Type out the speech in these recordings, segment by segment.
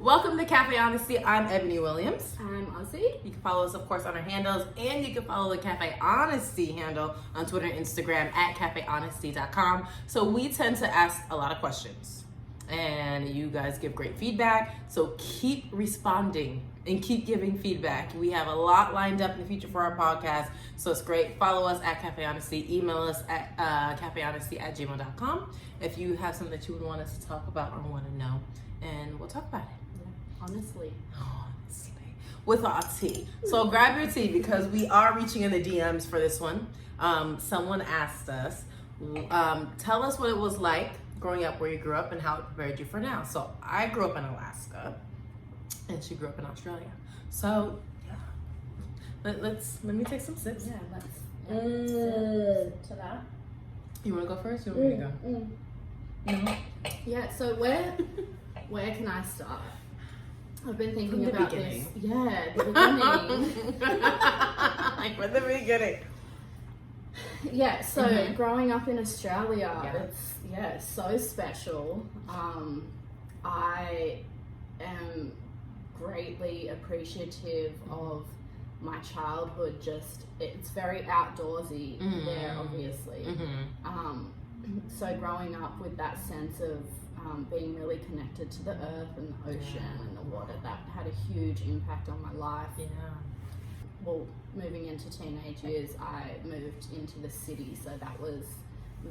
Welcome to Cafe Honesty. I'm Ebony Williams. I'm Ozzy. You can follow us, of course, on our handles, and you can follow the Cafe Honesty handle on Twitter and Instagram at cafehonesty.com. So we tend to ask a lot of questions, and you guys give great feedback. So keep responding and keep giving feedback. We have a lot lined up in the future for our podcast, so it's great. Follow us at Cafe Honesty. Email us at cafehonesty@gmail.com if you have something that you would want us to talk about or want to know, and we'll talk about it. Honestly. With our tea. So grab your tea because we are reaching in the DMs for this one. Someone asked us, tell us what it was like growing up where you grew up and how it prepared you for now. So I grew up in Alaska and she grew up in Australia. So yeah, let me take some sips. Yeah, let's to that. You want to go first? Or you want me to go? No. Yeah. So where can I start? I've been thinking about beginning. this. Yeah, the beginning. Like from the beginning. Yeah, so growing up in Australia, Yeah. it's so special. I am greatly appreciative of my childhood. It's very outdoorsy there, obviously. So growing up with that sense of being really connected to the earth and the ocean and the water, that had a huge impact on my life. Yeah. Well, moving into teenage years, I moved into the city, so that was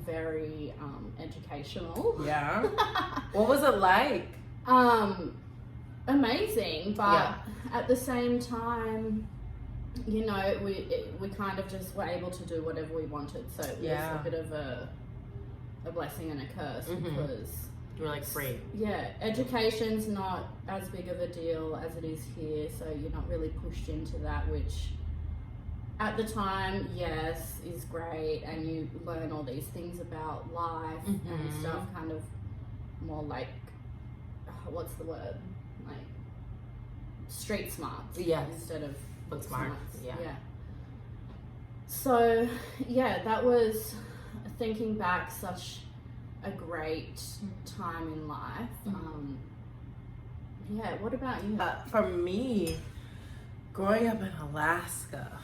very educational. Yeah. What was it like? Amazing, but at the same time, you know, we kind of just were able to do whatever we wanted, so it was a bit of a blessing and a curse because you were like free. Yeah, education's not as big of a deal as it is here, so you're not really pushed into that, which at the time, yes, is great, and you learn all these things about life and stuff, kind of more like, what's the word? Like street smarts. Yes. Instead of Book smart. Yeah. So, yeah, that was, thinking back, such a great time in life. Yeah, what about you? For me, growing up in Alaska,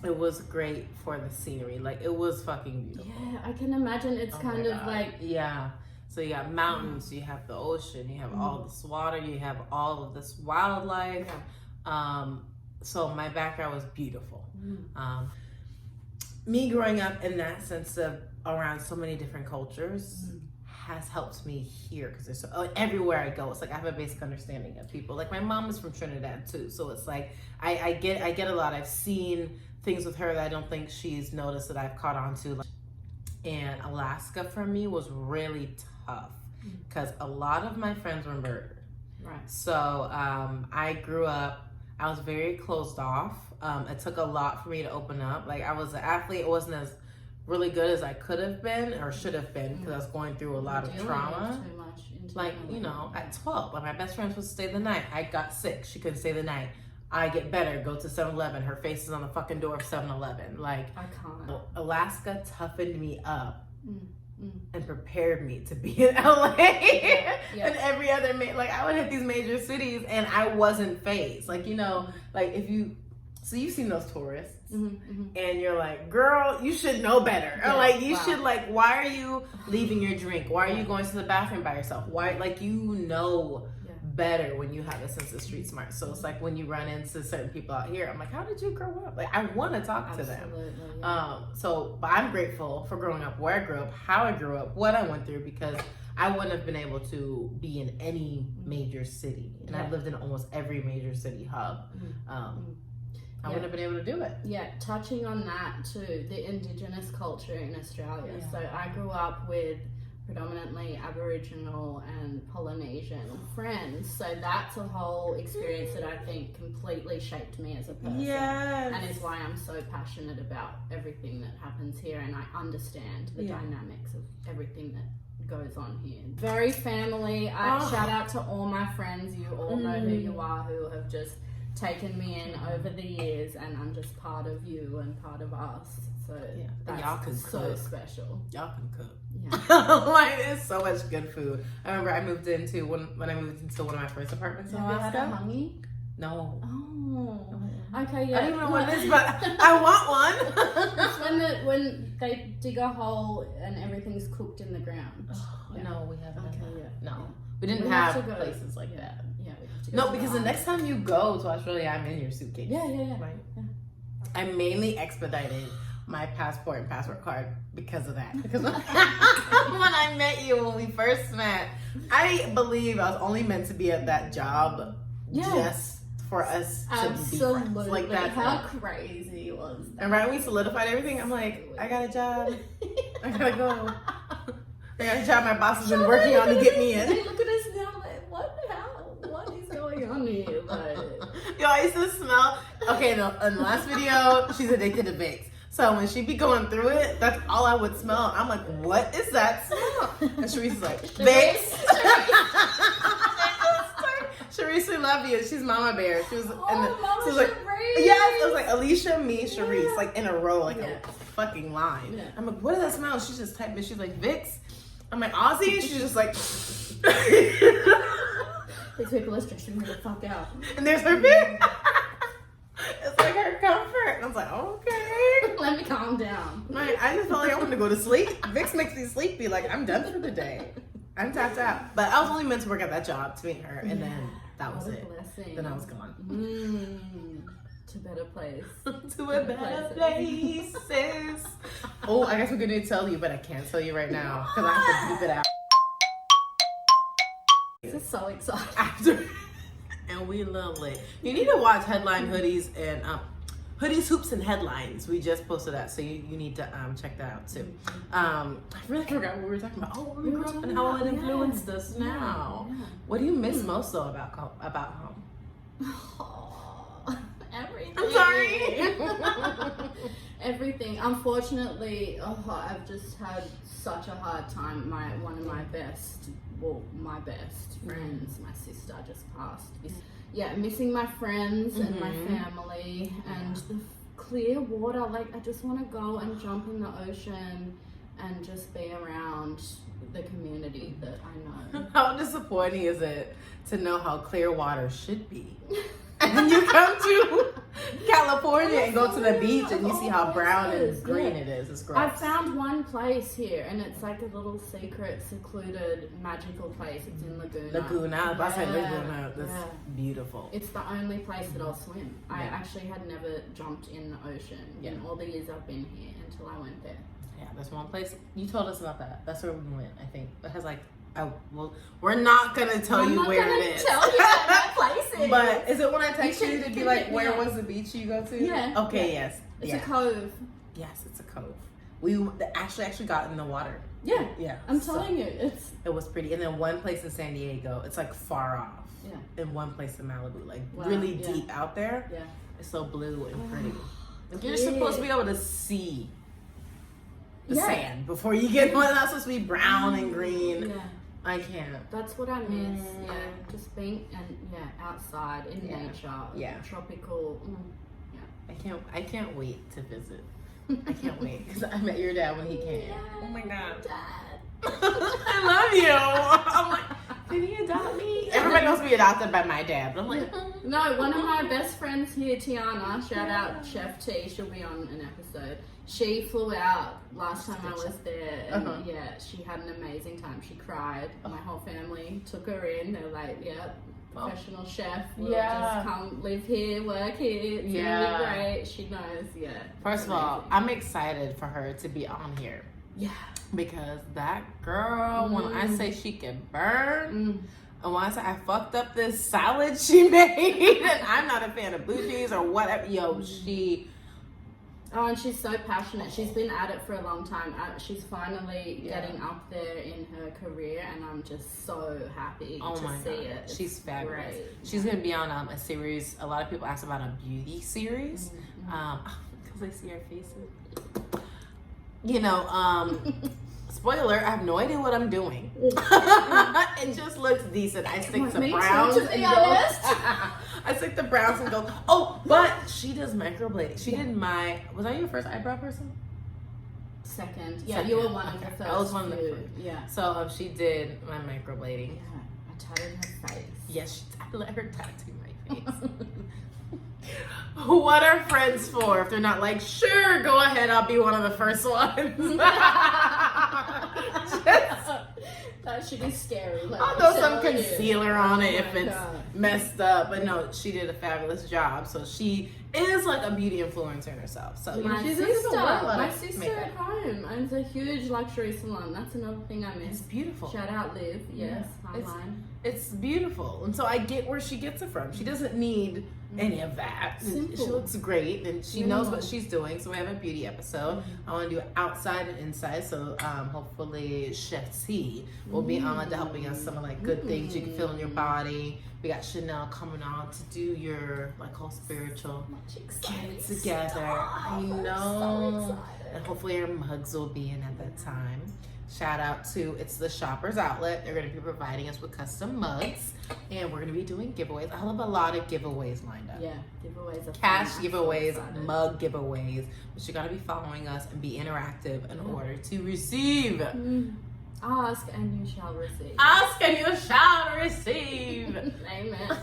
it was great for the scenery. Like, it was fucking beautiful. Yeah, I can imagine. It's kind of like... Yeah. So you got mountains, you have the ocean, you have all this water, you have all of this wildlife. Yeah. So my background was beautiful. Me growing up in that sense of around so many different cultures has helped me here because there's everywhere I go, it's like I have a basic understanding of people. Like my mom is from Trinidad too, so it's like I get a lot. I've seen things with her that I don't think she's noticed that I've caught on to. And Alaska for me was really tough because a lot of my friends were murdered. Right. So I grew up. I was very closed off. It took a lot for me to open up. Like I was an athlete. It wasn't as really good as I could have been or should have been because I was going through a lot of trauma. Too much like, you know, at 12, like my best friend was supposed to stay the night. I got sick. She couldn't stay the night. I get better, go to 7-Eleven. Her face is on the fucking door of 7-Eleven. Like, I can't. Alaska toughened me up and prepared me to be in LA and every other, like I would hit these major cities and I wasn't phased. Like, you know, like if you, so you've seen those tourists and you're like, girl, you should know better. Or like, you should like, why are you leaving your drink? Why are you going to the bathroom by yourself? Why, like, you know better when you have a sense of street smart. So it's like when you run into certain people out here, I'm like, how did you grow up? Like, I want to talk to them. But I'm grateful for growing up where I grew up, how I grew up, what I went through, because I wouldn't have been able to be in any major city. And I've lived in almost every major city hub. I wouldn't have been able to do it. Yeah, touching on that too, the Indigenous culture in Australia. So I grew up with predominantly Aboriginal and Polynesian friends, so that's a whole experience that I think completely shaped me as a person, and is why I'm so passionate about everything that happens here, and I understand the dynamics of everything that goes on here. Very family. Shout out to all my friends. You all know who you are, who have just taken me in over the years, and I'm just part of you and part of us. So that's y'all can so cook. Special. Y'all can cook. Yeah. Like, it's so much good food. I remember I moved into when I moved into one of my first apartments in Alaska. Have you had a honey? No. Oh. Okay, yeah. I don't even know what it is, but I want one. It's when they dig a hole and everything's cooked in the ground. No, we haven't. Okay, No. Yeah. We didn't have places like that. Yeah, we have to go No, to because the next time you go to Australia, I'm in your suitcase. Yeah. Right. Yeah. I mainly expedited my passport and passport card because of that. Because when I met you, when we first met, I believe I was only meant to be at that job just for us to be friends. Like, that's how crazy was that? And right when we solidified everything, I'm like, I got a job. I gotta go. I got a job my boss has been working on to get me in. They look at us now like, what is going on here? Like, yo, I used to smell. Okay, in the last video, she's addicted to Vicks. So when she be going through it, that's all I would smell. I'm like, what is that smell? And Sharice's like, Vicks. Sharice, we love you. She's Mama Bear. She was Mama she was like, Sharice. yes, it was like Alicia, me, Sharice, like in a row, like a fucking line. Yeah. I'm like, what does that smell? She's just typing. She's like, Vicks. I'm like, Aussie. She's just like, these people are stressing me the fuck out. and there's her Vicks. It's like her comfort. And I was like, okay. Let me calm down. I just felt like I wanted to go to sleep. Vicks makes me sleepy. Like, I'm done for the day. I'm tapped out. But I was only meant to work at that job to meet her, and then that was it. Blessing. Then I was gone. To better place. To a better places. Oh, I guess we're gonna tell you, but I can't tell you right now because I have to beep it out. This is so exciting. After, and we love it. You need to watch Headline Hoodies and Hoodies, Hoops, and Headlines. We just posted that, so you need to check that out too. I really forgot what we were talking about. Oh, we grew up and how it influenced us now. Yeah. What do you miss most though about home? Everything. I'm sorry. Everything. Unfortunately, I've just had such a hard time. One of my best friends, my sister, just passed. Yeah, missing my friends and my family and the clear water. Like, I just want to go and jump in the ocean and just be around the community that I know. How disappointing is it to know how clear water should be? And you come to California and go to the beach and you see how brown and green it is. It's gross. I found one place here and it's like a little secret, secluded, magical place. It's in Laguna. I said Laguna. That's beautiful. It's the only place that I'll swim. I actually had never jumped in the ocean in all the years I've been here until I went there. Yeah, there's one place. You told us about that. That's where we went, I think. It has like, we're not going to tell you where it is. Tell you where that place is. But is it when I text you to be like, where was the beach you go to? Yeah. Okay, yes. It's a cove. Yes, it's a cove. We actually got in the water. Yeah. Yeah. I'm telling you, it was pretty. And then one place in San Diego, it's like far off. Yeah. And one place in Malibu, like really deep out there. Yeah. It's so blue and pretty. Like, you're supposed to be able to see the sand before you get one. That's supposed to be brown and green. Yeah. I can't. That's what I miss. Yeah. Just being outside in nature. Yeah. Tropical. Yeah. I can't wait to visit. I can't wait because I met your dad when he came. Yeah, oh my god. Dad. I love you. I'm like, did he adopt me? Everybody wants to be adopted by my dad. But I'm like, no, one of my best friends here, Tiana, shout out Chef T, she'll be on an episode. She flew out last time I was there, and she had an amazing time. She cried. My whole family took her in. They're like, professional chef. We'll just come live here, work here. It's gonna be great. She knows, First of all, I'm excited for her to be on here. Yeah. Because that girl, when I say she can burn, and when I say I fucked up this salad she made, and I'm not a fan of blue cheese or whatever, she... Oh, and she's so passionate. She's been at it for a long time. She's finally getting up there in her career, and I'm just so happy to see it. She's fabulous. Great. She's going to be on a series. A lot of people ask about a beauty series because they see her faces. You know, spoiler, I have no idea what I'm doing. It just looks decent. I stick to browns and gold. I I stick the browns and go. Oh, but she does microblading. She did my. Was I your first eyebrow person? Second. Yeah, you were one of the first. I was one of the first. Yeah. So she did my microblading. Yeah. I tattooed her face. Yes, I let her tattoo my face. What are friends for? If they're not like, sure, go ahead, I'll be one of the first ones. That should be scary. Like, I'll throw some concealer on it if it's God. messed up. But no, she did a fabulous job. So she is like a beauty influencer herself. So My she's sister makeup. at home owns a huge luxury salon. That's another thing I miss. It's beautiful. Shout out Liv. Yes, Highline. It's beautiful. And so I get where she gets it from. She doesn't need any of that. Simple. She looks great and she knows what she's doing. So we have a beauty episode. I want to do outside and inside. So hopefully Chef T will be on to helping us some of like good things you can feel in your body. We got Chanel coming on to do your like whole spiritual get together. I know. So and hopefully your mugs will be in at that time. Shout out to It's the Shoppers Outlet. They're going to be providing us with custom mugs. And we're going to be doing giveaways. I have a lot of giveaways lined up. Yeah, giveaways. Are Cash fun. giveaways, mug giveaways. But you got to be following us and be interactive in order to receive. Ask and you shall receive. Ask and you shall receive. Amen.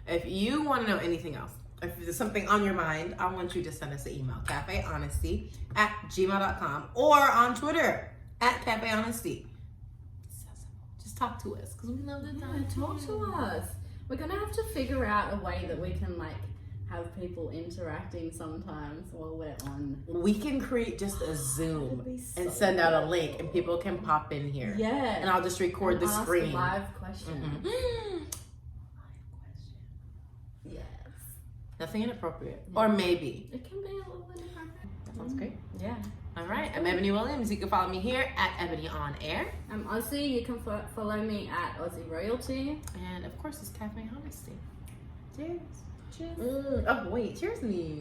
If you want to know anything else, if there's something on your mind, I want you to send us an email. cafehonesty@gmail.com or on Twitter @cafehonesty. Just talk to us because we love to Talk to us. We're gonna have to figure out a way that we can like have people interacting sometimes while we're on. We can create just a Zoom That'd be so and send out a good. link and people can pop in here. Yeah. And I'll just record the Ask screen. Live question. Yes. Nothing inappropriate. Or maybe. It can be a little bit inappropriate. That sounds great. Yeah. All right. I'm Ebony Williams. You can follow me here @Ebony on Air. I'm Aussie. You can follow me @Aussie Royalty. And of course, it's Cafe Honesty. Cheers. Cheers. Oh, wait. Cheers me.